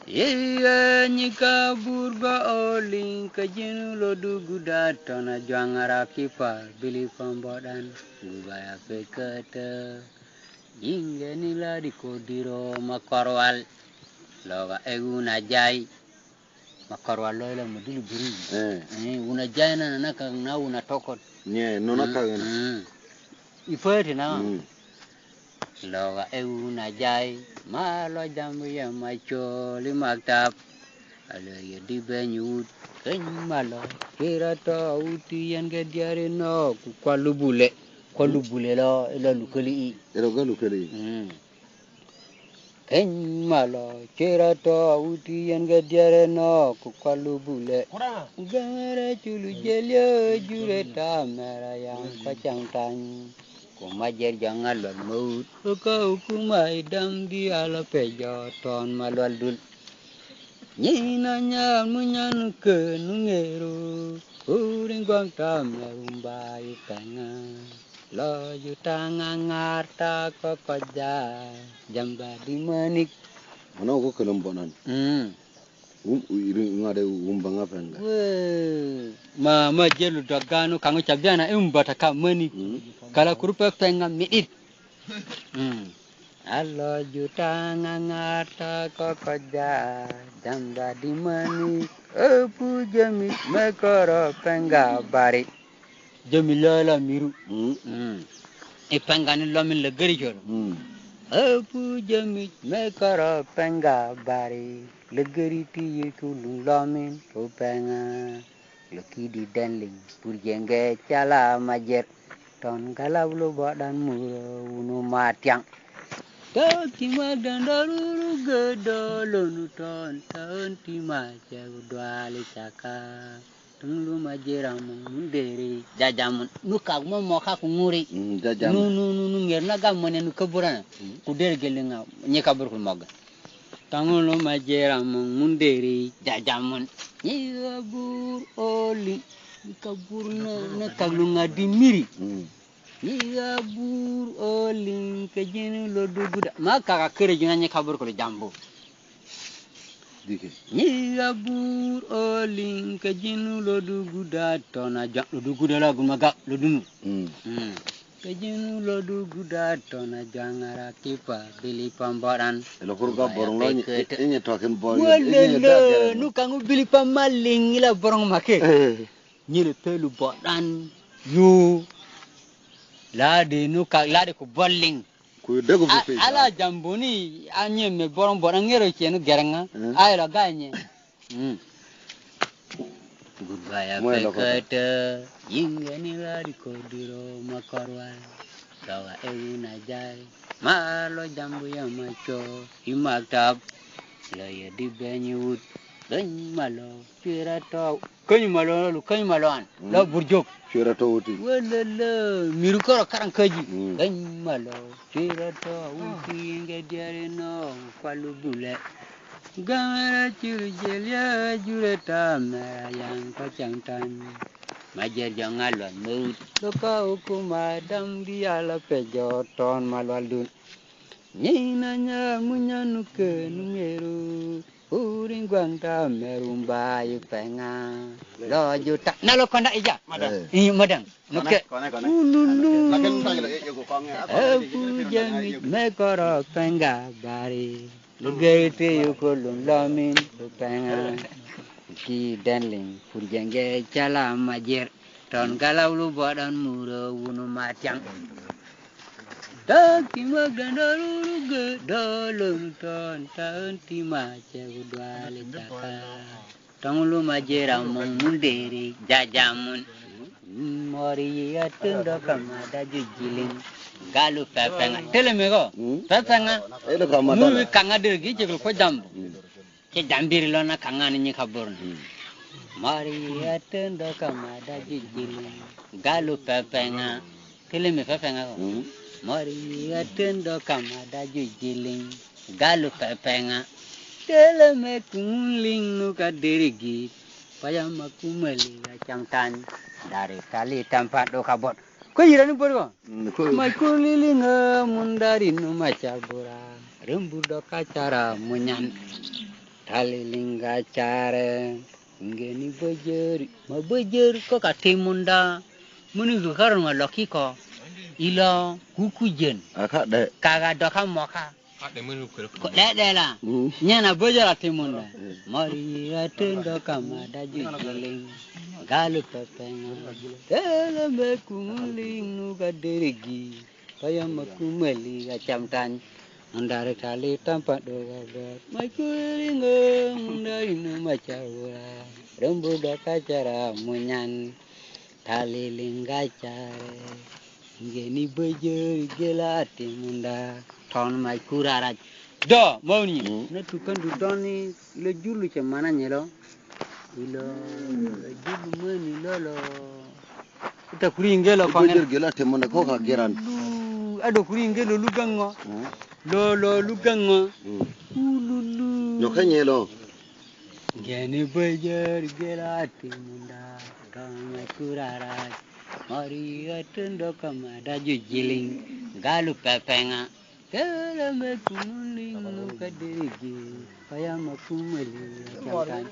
Iya nyika burga oling kajinu lodu guda tona juangara kipa bili pambodan gubaya pekete jinge nila di kodiro makorwal loga una jai makorwal lo la mudili buri una jai na naka na una tokot nye nona kagana ifete na loga una jai malo jambu ya macho limaktab alo ya di benyut malo kira to uti yang ke diare no kwalu bule lo lukeli ero ga lukeli malo kira to uti yang ke diare no kwalu bule gara chulu jelio jure ta mera yang kacang tani kumajer jangan lo maut kau kumai dam di ala pejo ton malwal dul Nyinanya munyanu ke nungero uring gwang tam rumbai tanga lo jutanga ngarta kokoja jamba di manik mana ko kelembonan ngade umbanga penga mama jelu dagano kango chabiana umbata ka manik kala kurupe penga midit Alo jutanga ngata kokoja jamba di mani epu jami mekoro penga bari jami lola miru penga ni lomin le gari jolo epu jami mekoro penga bari le gari ti yiku lomin o penga lo kidi denling purjenge chala majer ton galau lo badan muro unu matiang Tima dandaruru gedolo nuton tahun tima jago duali caka tunglu majiram munderi jajamun nuka moka kunguri jajamun nu ngerna gamone nu keburana kuder gelinga nyekabur kumaga tangulu majiram munderi jajamun nyabur oli kabur na kaglunga dimiri Iya bur oling kejenu lo duguda maka kakere junanya kabur kolo jambu dike Iya bur oling kejenu lo duguda tona jak lo duguda la gumaga lo dunu kejenu lo duguda tona jangara kipa bili pambaran lo kurga borong lo enye token boy wala nu kangu bili pamaling ila borong make nyile pelu bodan yu lade nuka lade ko bolling ku dego fu ala jamboni anye me boron boron ngero chenu gerenga ay la ganye goodbye pekete yingeni ladi ko diro makarwa dawa euna jai malo jambu ya macho imaktab la ya di benyut dan malo pirato kany malo an la burjok Shirato uti. Wala miru koro karang kaji. Dan malo shirato uti inga diare no kwalu bule. Gamara curu jelia jureta mera yang kacang tan. Majer jangalwan maut. Loka ukuma dam di ala pejo ton malwal dun. Nyinanya munyanuke nungeru. Uring gwang ta merumba penga lo juta nalo konda ija madang madang nuke ululu aku jami mekoro penga bari lugete yukolun lamin penga ki denling purjenge chala majer ton galau lu badan muro unu matiang Tak tima gandaruru gedolo ton tahun tima cegu duali caka tangulu majera munderi jajamun mori atendo kamada jujiling galu pepenga telemego pepenga Elo kamada mu kanga dirgi jegul ko jambu ke jambiri lona kanga ni kabur mori atendo kamada jujiling galu pepenga teleme pepenga Mari atendo kamada jujiling galu pepenga teleme kuling nuka dirigi payama kumeli acang tan dari kali tempat do kabot ko yirani borgo mai kulilinga mundari nu macabura rembu do kacara munyan Talilinga care ngeni bejeri ma bejeri ko katimunda muni gukar ngaloki ko ilo kukujen Aka de. kaga doka moka ko de la nyana bejera timunda mari atendo kama daju jeling galu pepenga tele me kumuling nuga derigi kaya makumeli acamtan Mundari tali tampak doa ber, maikulinga mundari nama cawa, rembu doka cara munyan, tali lingga care, ngeni bejer gelati munda, tahun maikurarat. Do mau ni, na tukang dudoni le julu cemana nyelo, ilo julu mani lolo, kita kuringelo Bejer gelati munda ko ka geran. Aduh kuringelo lugango. Lo lugango ululu Yo kanyelo gani bejer gelati munda kama kurara mari atendo kama daju jiling galu pepenga kala mekuling kadegi kaya makumeli jangan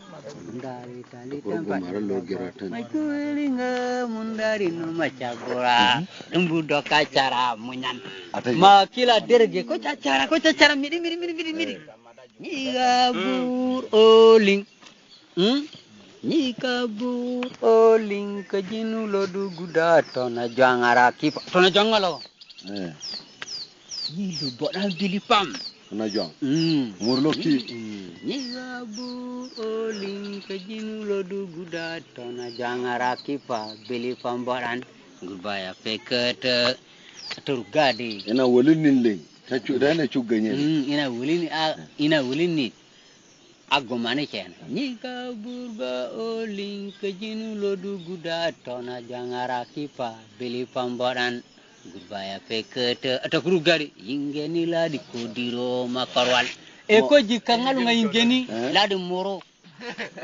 mundari tali tempat makulinga mundari no macabura embu doka cara munyan makila derge ko cara miri ni kabur oling ni kabur oling kajinu lodu gudato na jangara kipa tona jangalo ni lu bodan bilipam na jang murloki ni kabur oling kajinu lodu gudato na jangara kipa bilipam bodan gubaya peket turgadi ina wolin ninding ta cuda na cuganye ina wulini agomane ken ni kaburga oling kejinu lodu guda tona jangara kipa beli pambaran gubaya pekete atakuru gari ingeni la di kodiro makarwal ko jikangal ngayingeni la di moro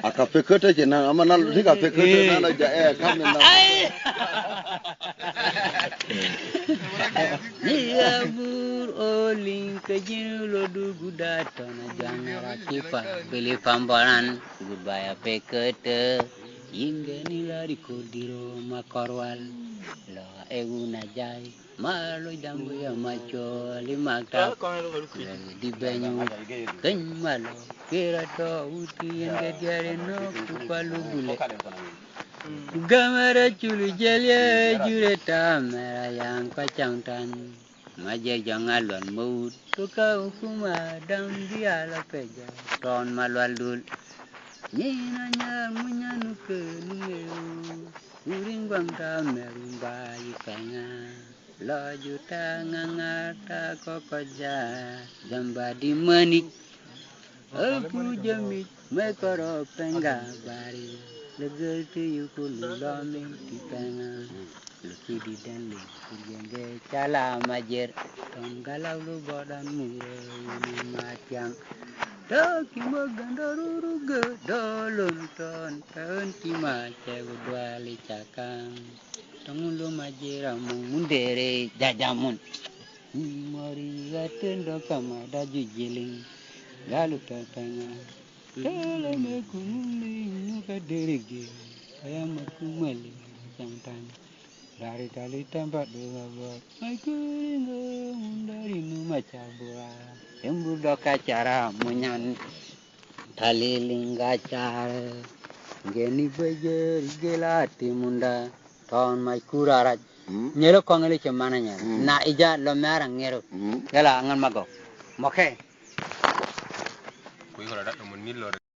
aka pekete kenan amma na diga pekete na ja kamen na Iya bur oling kejinu lodu guda tona jangara kipa beli pambaran gubaya pekete ingeni lari kodiro makarwal la eguna jai malo jambu ya macho limakta di banyu kenyalo kira to uti yang diare no kupalu bule gamara chulu jelye jureta mera yang kacangtan maje jangalon maut tuka ukuma dam diala peja ton malwalul nyina nyar munyanu ke numeu uring bangta merumba yikanga lojuta ngangata kokoja jamba di manik aku jamit mekoro pengga bari legal tu yukulu lami di penga luki di dali kujenge cala majer ton galau lu bodan mure ini matiang taki magandaru ge dolun ton kima cewu duali cakang tangulu majira mundere jajamun mari atendo kama daju jiling galu penga tele me kumuli nuka derege kaya makumali jantan dari tali tempat dua buat maikulinga mundari numa cabura embu doka cara munyan tali lingga cara geni bejer gelati munda tahun maikurarat nyero kongeli cemana nyero na ija lo merang nyero yala angan mago moke kuy ko da mun mil